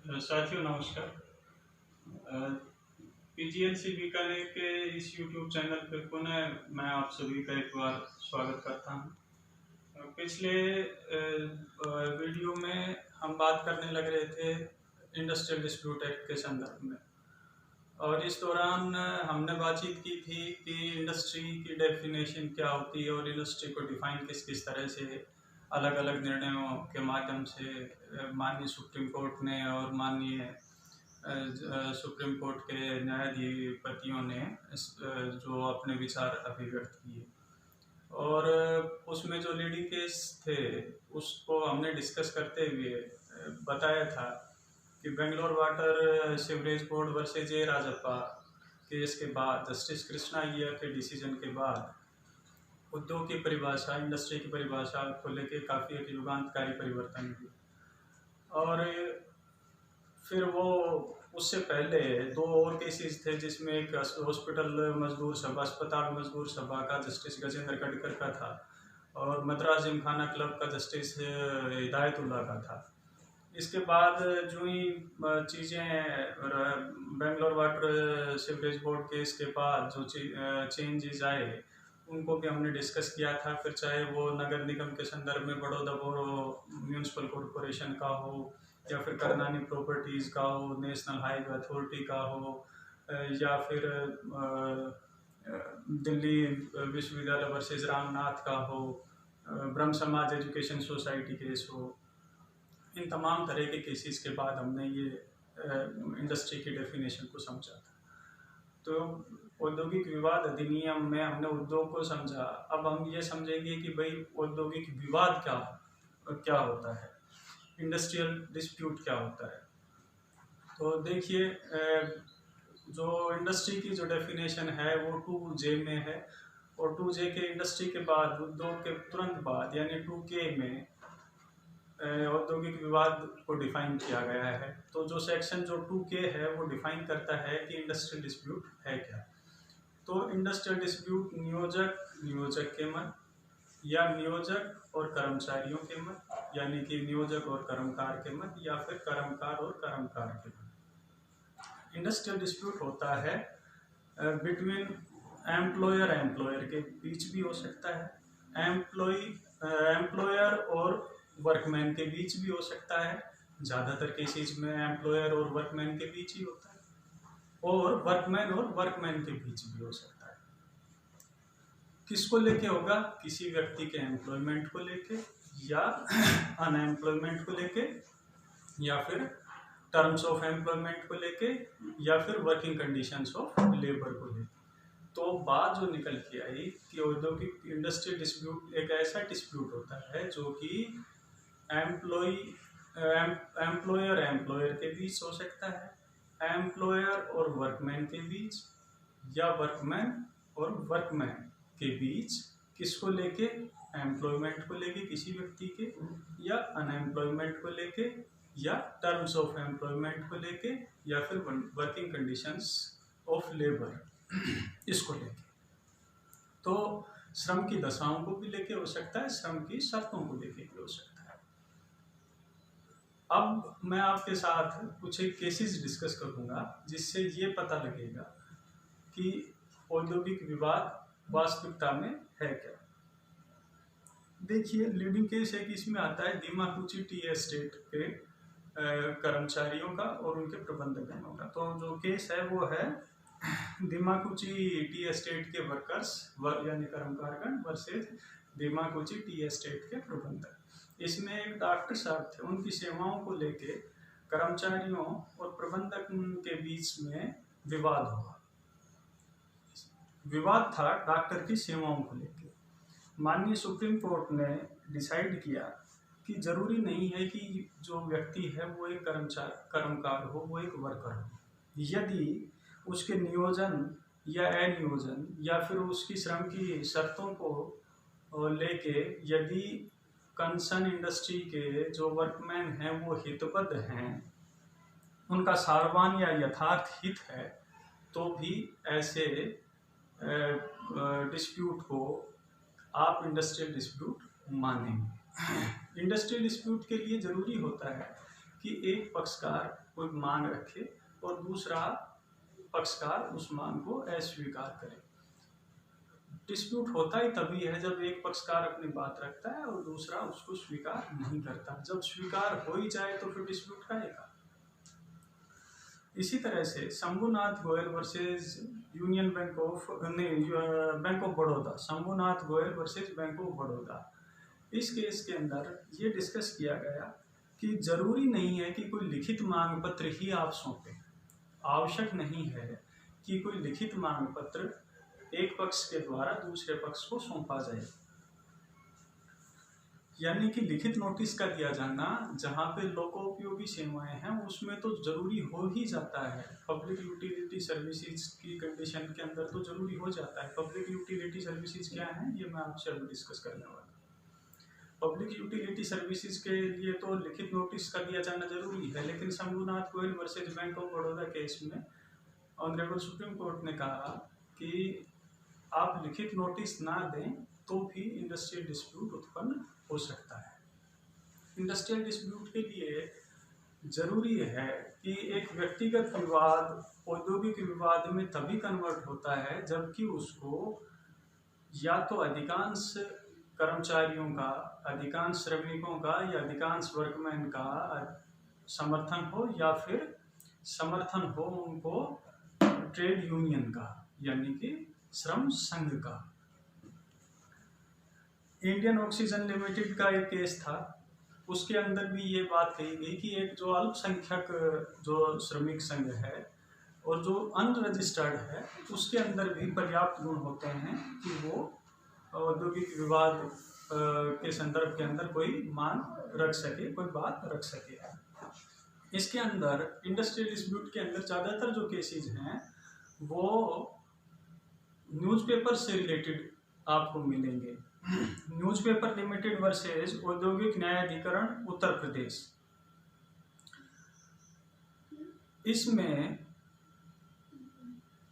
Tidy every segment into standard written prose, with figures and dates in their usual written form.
साथियों नमस्कार। पीजीएलसी बीकानेर के इस यूट्यूब चैनल पर पुनः मैं आप सभी का एक बार स्वागत करता हूं। पिछले वीडियो में हम बात करने लग रहे थे इंडस्ट्रियल डिस्प्यूट एक्ट के संदर्भ में, और इस दौरान हमने बातचीत की थी कि इंडस्ट्री की डेफिनेशन क्या होती है और इंडस्ट्री को डिफाइन किस किस तरह से अलग अलग निर्णयों के माध्यम से माननीय सुप्रीम कोर्ट ने और माननीय सुप्रीम कोर्ट के न्यायाधिपतियों ने जो अपने विचार अभिव्यक्त किए, और उसमें जो लीडिंग केस थे उसको हमने डिस्कस करते हुए बताया था कि Bangalore water sewerage board versus J Rajappa case के बाद, जस्टिस कृष्णा अय्यर के डिसीजन के बाद उद्योग की परिभाषा, इंडस्ट्री की परिभाषा को लेकर काफ़ी एक युगांतकारी परिवर्तन हुए। और फिर वो उससे पहले दो और केसेस थे जिसमें एक हॉस्पिटल मजदूर सभा, अस्पताल मजदूर सभा का जस्टिस गजेंद्र गडकर का था, और मद्रास जिमखाना क्लब का जस्टिस हिदायतुल्ला का था। इसके बाद जो ही चीज़ें Bangalore water sewerage board case के बाद जो चेंजेस आए उनको भी हमने डिस्कस किया था। फिर चाहे वो नगर निगम के संदर्भ में बड़ौदा म्यूनसिपल कॉरपोरेशन का हो, या फिर करनानी प्रॉपर्टीज़ का हो, नेशनल हाईवे अथॉरिटी का हो, या फिर दिल्ली विश्वविद्यालय वर्सेज रामनाथ का हो, ब्रह्म समाज एजुकेशन सोसाइटी केस हो, इन तमाम तरह के केसेस के बाद हमने ये इंडस्ट्री की डेफिनेशन को समझा था। तो औद्योगिक विवाद अधिनियम में हमने उद्योग को समझा। अब हम ये समझेंगे कि भाई औद्योगिक विवाद क्या होता है, इंडस्ट्रियल डिस्प्यूट क्या होता है। तो देखिए, जो इंडस्ट्री की जो डेफिनेशन है वो 2J में है, और 2J के इंडस्ट्री के बाद उद्योग के तुरंत बाद यानी 2K में औद्योगिक विवाद को डिफाइन किया गया है। तो जो सेक्शन जो 2K है वो डिफाइन करता है कि इंडस्ट्रियल डिस्प्यूट है क्या। तो इंडस्ट्रियल डिस्प्यूट नियोजक के मत, या नियोजक और कर्मचारियों के मत, यानी कि नियोजक और कर्मकार के मत, या फिर कर्मकार और कर्मकार के मत। इंडस्ट्रियल डिस्प्यूट होता है बिटवीन एम्प्लॉयर के बीच भी हो सकता है, एम्प्लॉयर और वर्कमैन के बीच भी हो सकता है। ज़्यादातर केसेस में एम्प्लॉयर और वर्कमैन के बीच ही होता है, और वर्कमैन और वर्कमैन के बीच भी हो सकता है। किसको लेके होगा? किसी व्यक्ति के एम्प्लॉयमेंट को लेके, या अनएम्प्लॉयमेंट को लेके, या फिर टर्म्स ऑफ एम्प्लॉयमेंट को लेके, या फिर वर्किंग कंडीशंस ऑफ लेबर को लेके। तो बात जो निकल के आई कि औद्योगिक इंडस्ट्रियल डिस्प्यूट एक ऐसा डिस्प्यूट होता है जो कि एम्प्लॉयर के बीच हो सकता है, एम्प्लॉयर और वर्कमैन के बीच, या वर्कमैन और वर्कमैन के बीच। किसको लेके? एम्प्लॉयमेंट को लेके किसी व्यक्ति के, या अनएम्प्लॉयमेंट को लेके, या टर्म्स ऑफ एम्प्लॉयमेंट को लेके, या फिर वर्किंग कंडीशंस ऑफ लेबर इसको लेके। तो श्रम की दशाओं को भी लेके हो सकता है, श्रम की शर्तों को लेके भी हो सकता है। अब मैं आपके साथ कुछ एक केसेस डिस्कस करूंगा जिससे ये पता लगेगा कि औद्योगिक विवाद वास्तविकता में है क्या। देखिए, लीडिंग केस एक इसमें आता है दीमाकुची टी एस्टेट के कर्मचारियों का और उनके प्रबंधकों का। तो जो केस है वो है दीमाकुची टी एस्टेट के वर्कर्स यानी कर्मकारगण वर्सेज दीमाकुची टी एस्टेट के प्रबंधक। इसमें एक डॉक्टर साहब थे, उनकी सेवाओं को लेके कर्मचारियों और प्रबंधक के बीच में विवाद हुआ। विवाद था डॉक्टर की सेवाओं को लेके। माननीय सुप्रीम कोर्ट ने डिसाइड किया कि जरूरी नहीं है कि जो व्यक्ति है वो एक कर्मकार हो, वो एक वर्कर हो। यदि उसके नियोजन या अनियोजन या फिर उसकी श्रम की शर्तों को लेके यदि कंसर्न इंडस्ट्री के जो वर्कमैन हैं वो हितबद्ध हैं, उनका सार्ववान या यथार्थ हित है, तो भी ऐसे डिस्प्यूट को आप इंडस्ट्रियल डिस्प्यूट मानेंगे। इंडस्ट्रियल डिस्प्यूट के लिए ज़रूरी होता है कि एक पक्षकार कोई मांग रखे और दूसरा पक्षकार उस मांग को अस्वीकार करे। डिस्प्यूट होता ही तभी है जब एक पक्षकार अपनी बात रखता है और दूसरा उसको स्वीकार नहीं करता। जब स्वीकार हो ही जाए तो फिर डिस्प्यूट रहेगा। इसी तरह से Shambhunath Goyal versus union bank of bank of Baroda, Shambhunath Goyal versus bank of Baroda, इस केस के अंदर ये डिस्कस किया गया कि जरूरी नहीं है कि कोई लिखित मांग पत्र ही आप सौंपें। आवश्यक नहीं है कि कोई लिखित मांग पत्र एक पक्ष के द्वारा दूसरे पक्ष को सौंपा जाए। यानी कि लिखित नोटिस का दिया जाना जहाँ पे लोकोपयोगी सेवाएं हैं उसमें तो जरूरी हो ही जाता है। पब्लिक यूटिलिटी सर्विसेज की कंडीशन के अंदर तो जरूरी हो जाता है। पब्लिक यूटिलिटी सर्विसेज क्या है ये मैं आपसे अभी डिस्कस करने वाला हूँ। पब्लिक यूटिलिटी सर्विसेज के लिए तो लिखित नोटिस का दिया जाना जरूरी है, लेकिन Shambhunath Goyal versus bank of Baroda case में ऑनरेबल सुप्रीम कोर्ट ने कहा कि आप लिखित नोटिस ना दें तो भी इंडस्ट्रियल डिस्प्यूट उत्पन्न हो सकता है। इंडस्ट्रियल डिस्प्यूट के लिए जरूरी है कि एक व्यक्तिगत विवाद औद्योगिक विवाद में तभी कन्वर्ट होता है जबकि उसको या तो अधिकांश कर्मचारियों का, अधिकांश श्रमिकों का या अधिकांश वर्कमैन का समर्थन हो या फिर समर्थन हो उनको ट्रेड यूनियन का यानी कि श्रम संघ का। इंडियन ऑक्सीजन लिमिटेड का एक केस था, उसके अंदर भी ये बात कही गई कि एक जो अल्पसंख्यक जो श्रमिक संघ है और जो अनरजिस्टर्ड है उसके अंदर भी पर्याप्त गुण होते हैं कि वो औद्योगिक विवाद के संदर्भ के अंदर कोई मांग रख सके, कोई बात रख सके। इसके अंदर इंडस्ट्रियल डिस्प्यूट के अंदर ज़्यादातर जो केसेज हैं वो न्यूज़पेपर से रिलेटेड आपको मिलेंगे। न्यूज़पेपर लिमिटेड वर्सेस औद्योगिक न्यायाधिकरण उत्तर प्रदेश, इसमें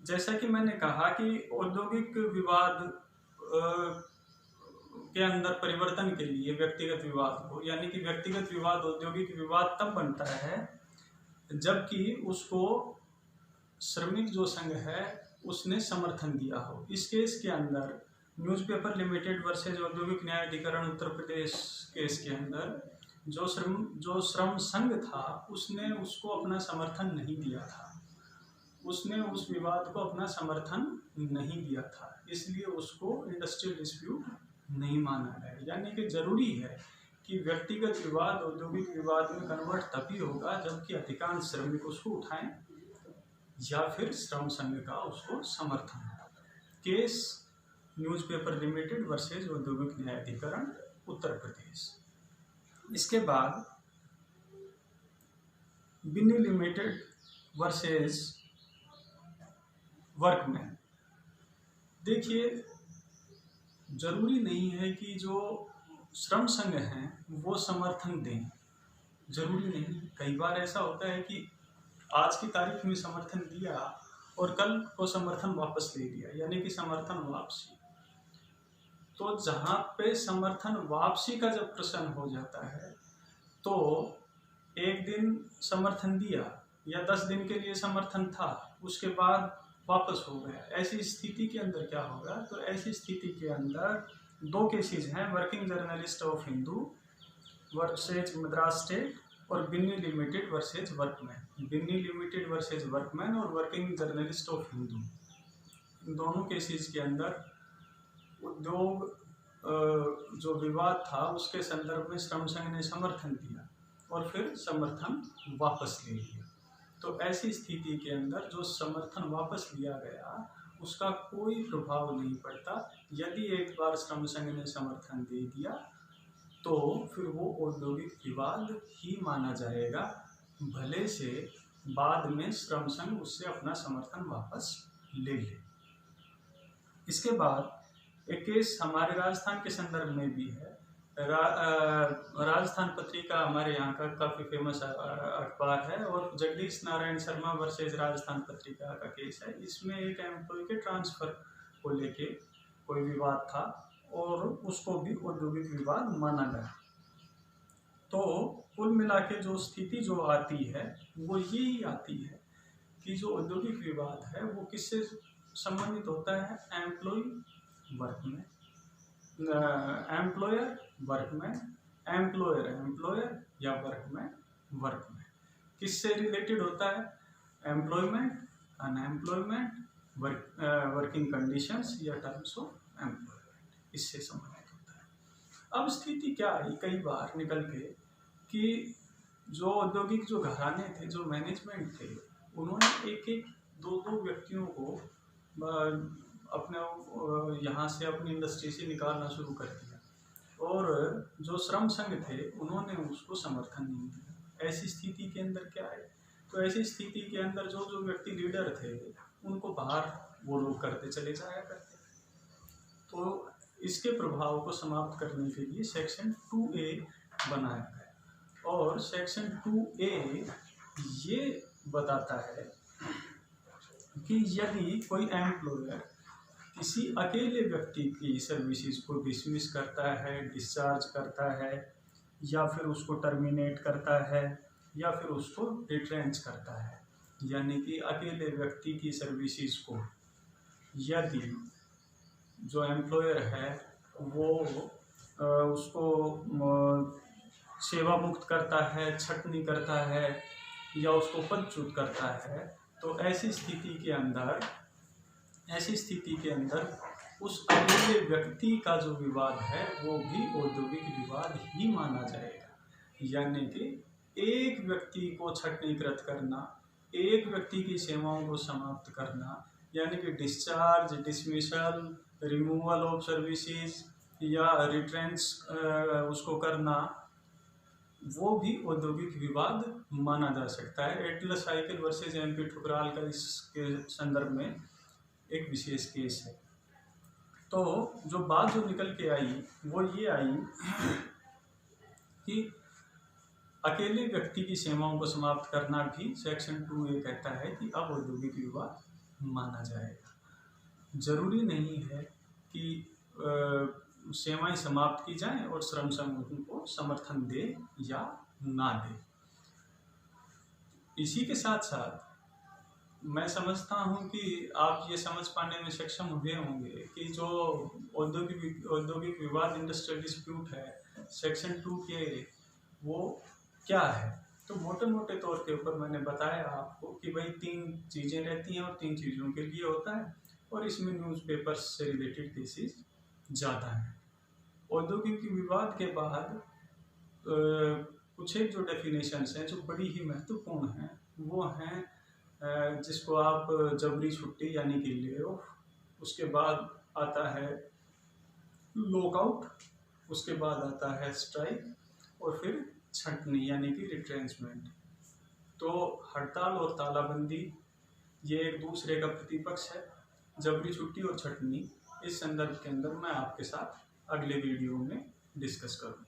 जैसा कि मैंने कहा कि औद्योगिक विवाद के अंदर परिवर्तन के लिए व्यक्तिगत विवाद हो, यानी कि व्यक्तिगत विवाद औद्योगिक विवाद तब बनता है जबकि उसको श्रमिक जो संघ है उसने समर्थन दिया हो। इस केस के अंदर न्यूज़पेपर लिमिटेड वर्सेज औद्योगिक न्यायाधिकरण उत्तर प्रदेश केस के अंदर जो श्रम संघ था उसने उसको अपना समर्थन नहीं दिया था, उसने उस विवाद को अपना समर्थन नहीं दिया था, इसलिए उसको इंडस्ट्रियल डिस्प्यूट नहीं माना गया। यानी कि जरूरी है कि व्यक्तिगत विवाद औद्योगिक विवाद में कन्वर्ट तभी होगा जबकि अधिकांश श्रमिक उसको उठाएं या फिर श्रम संघ का उसको समर्थन हो। केस न्यूज़पेपर लिमिटेड वर्सेज औद्योगिक न्यायाधिकरण उत्तर प्रदेश। इसके बाद बिन्नी लिमिटेड वर्सेज वर्कमैन। देखिए, जरूरी नहीं है कि जो श्रम संघ हैं वो समर्थन दें, जरूरी नहीं। कई बार ऐसा होता है कि आज की तारीख में समर्थन दिया और कल को समर्थन वापस ले लिया, यानी कि समर्थन वापसी। तो जहाँ पे समर्थन वापसी का जब प्रश्न हो जाता है तो एक दिन समर्थन दिया या 10 दिन के लिए समर्थन था, उसके बाद वापस हो गया, ऐसी स्थिति के अंदर क्या होगा? तो ऐसी स्थिति के अंदर दो केसेस हैं, working journalist of Hindu versus Madras state और Binny limited versus workman. Binny limited versus workman और वर्किंग जर्नलिस्ट ऑफ हिंदू, इन दोनों केसेस के अंदर उद्योग जो विवाद था उसके संदर्भ में श्रम संघ ने समर्थन दिया और फिर समर्थन वापस ले लिया। तो ऐसी स्थिति के अंदर जो समर्थन वापस लिया गया उसका कोई प्रभाव नहीं पड़ता। यदि एक बार श्रम संघ ने समर्थन दे दिया तो फिर वो औद्योगिक विवाद ही माना जाएगा, भले से बाद में श्रम संघ उससे अपना समर्थन वापस ले ले। इसके बाद एक केस हमारे राजस्थान के संदर्भ में भी है। राजस्थान पत्रिका हमारे यहाँ का काफ़ी फेमस अखबार है और जगदीश नारायण शर्मा वर्सेज राजस्थान पत्रिका का केस है। इसमें एक एम्प्लॉय के ट्रांसफ़र को लेके कोई विवाद था और उसको भी औद्योगिक विवाद माना गया। तो कुल मिला के जो स्थिति जो आती है वो यही आती है कि जो औद्योगिक विवाद है वो किससे संबंधित होता है, employ workman, employer workman, employer employer या वर्कमैन वर्कमैन। किससे रिलेटेड होता है, एम्प्लॉयमेंट, अनएम्प्लॉयमेंट, वर्किंग कंडीशंस या टर्म्स ऑफ एम्प्लॉयमेंट, इससे संबंधित होता है। अब स्थिति क्या आई कई बार निकल के कि जो औद्योगिक जो घराने थे, जो मैनेजमेंट थे, उन्होंने एक एक दो दो व्यक्तियों को अपने यहाँ से अपनी इंडस्ट्री से निकालना शुरू कर दिया, और जो श्रम संघ थे उन्होंने उसको समर्थन नहीं दिया। ऐसी स्थिति के अंदर क्या है, तो ऐसी स्थिति के अंदर जो जो व्यक्ति लीडर थे उनको बाहर वो लोग करते चले जाया करते। तो इसके प्रभाव को समाप्त करने के लिए सेक्शन 2A बनाया गया, और सेक्शन 2A ये बताता है कि यदि कोई एम्प्लॉयर किसी अकेले व्यक्ति की सर्विसेज को डिसमिस करता है, डिस्चार्ज करता है, या फिर उसको टर्मिनेट करता है, या फिर उसको रिट्रेंच करता है, यानी कि अकेले व्यक्ति की सर्विसेज को यदि जो एम्प्लॉयर है वो उसको सेवा मुक्त करता है, छटनी करता है, या उसको पदच्युत करता है, तो ऐसी स्थिति के अंदर उस अकेले व्यक्ति का जो विवाद है वो भी औद्योगिक विवाद ही माना जाएगा। यानी कि एक व्यक्ति को छटनीकृत करना, एक व्यक्ति की सेवाओं को समाप्त करना, यानी कि discharge, dismissal, removal of services या रिट्रेंच उसको करना, वो भी औद्योगिक विवाद माना जा सकता है। Atlas cycle versus MP Thukral का इसके संदर्भ में एक विशेष केस है। तो जो बात जो निकल के आई वो ये आई कि अकेले व्यक्ति की सेवाओं को समाप्त करना भी सेक्शन 2A कहता है कि अब औद्योगिक विवाद माना जाएगा। जरूरी नहीं है कि सेवाएं समाप्त की जाएं और श्रम संघ उनको समर्थन दे या ना दे। इसी के साथ साथ मैं समझता हूं कि आप ये समझ पाने में सक्षम हुए होंगे कि जो औद्योगिक विवाद इंडस्ट्रियल डिस्प्यूट है सेक्शन 2 के वो क्या है। तो मोटे मोटे तौर के ऊपर मैंने बताया आपको कि भाई 3 चीज़ें रहती हैं और 3 चीज़ों के लिए होता है, और इसमें न्यूज़पेपर्स से रिलेटेड केसेस ज़्यादा हैं। औद्योगिक विवाद के बाद कुछ एक जो डेफिनेशंस हैं जो बड़ी ही महत्वपूर्ण हैं वो हैं जिसको आप जबरी छुट्टी यानी कि ले ऑफ, उसके बाद आता है लॉकआउट, उसके बाद आता है स्ट्राइक, और फिर छंटनी यानी कि रिट्रेंचमेंट। तो हड़ताल और तालाबंदी ये एक दूसरे का प्रतिपक्ष है। जबरी छुट्टी और छंटनी इस संदर्भ के अंदर मैं आपके साथ अगले वीडियो में डिस्कस करूँगा।